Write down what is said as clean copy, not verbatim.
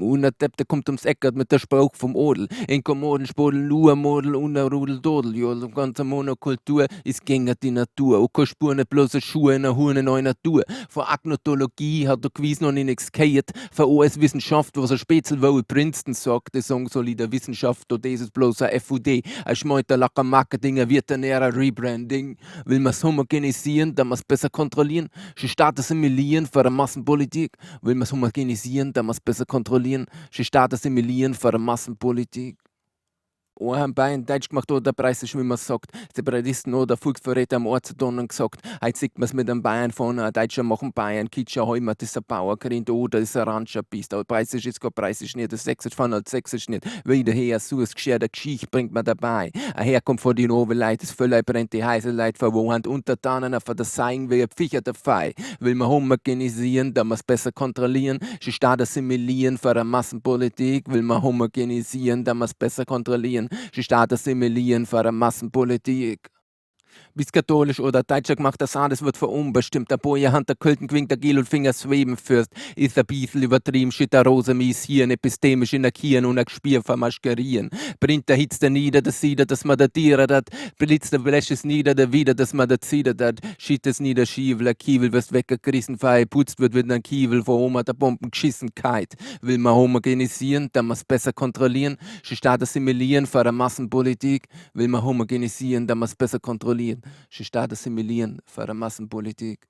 Depp, der kommt ums Eckert mit der Spruch vom Odel. In Kommoden, Spodel, Lua, Model, Rudel, Dodel. Jo, so ganze Monokultur ist gegen die Natur. Auch keine Spur, nicht bloße Schuhe in einer Hure neue Natur. Vor Agnotologie hat der Quiz noch nicht gehört. Für alles Wissenschaft, was ein Spätzl wo in Princeton sagt, das sagen soll in der Wissenschaft, oder das ist bloß ein FUD. Ein schmeuter Lacker Marketing, ein veterinärer Rebranding. Will man's homogenisieren, dann man's besser kontrollieren. Sie Staaten simulieren für eine Massenpolitik. Will man's homogenisieren, dann man's besser kontrollieren. Sie Staaten simulieren für eine Massenpolitik. Haben Bayern Deutsch gemacht oder Preis ist, wie man sagt. Separatisten oder Volksverräter am Ort zu tun gesagt. Heute sieht man es mit einem Bayern vorne. Ein Deutscher machen Bayern, Kitscher, Heimat ist ein Bauerkind oder ist ein Rancher bist. Aber Preis ist kein Preis ist nicht. Das Sächsisch von als Sächsisch nicht. Wieder her, so ist Geschirr, der Geschichte bringt man dabei. Ein Herkunft von den Noveleit, das Völler brennt die heiße Leid verwohnt. Untertanen für das Sein wie ein Viecher dabei. Will man homogenisieren, dann muss besser kontrollieren. Sie Staaten simulieren für eine Massenpolitik. Will man homogenisieren, dann muss besser kontrollieren. Sie Staaten simulieren für eine Massenpolitik. Bis katholisch oder deutscher gemacht, das alles wird verumbestimmt. Der Boje Hand, der Költen gewinkt, der Gel und Finger Sweben fürst. Ist ein bisschen übertrieben, shit, der Rose mies hier, epistemisch in der Kirn und ein Gspier vermaschkerieren. Bringt der Hitz der nieder, das Sieder, dass man der Tiere dat. Blitzt der Bläsch ist nieder, der wieder, dass man der Zieder dat. Shit es nieder, Schievel, der Kiewel wirst weggerissen, fei, putzt wird ein Kiewel, vor Oma der Bomben geschissen, kite. Will man homogenisieren, dann muss besser kontrollieren. Sie Staaten simulieren für eine Massenpolitik. Will man homogenisieren, dann muss besser kontrollieren. Sie Staaten simulieren für eine Massenpolitik.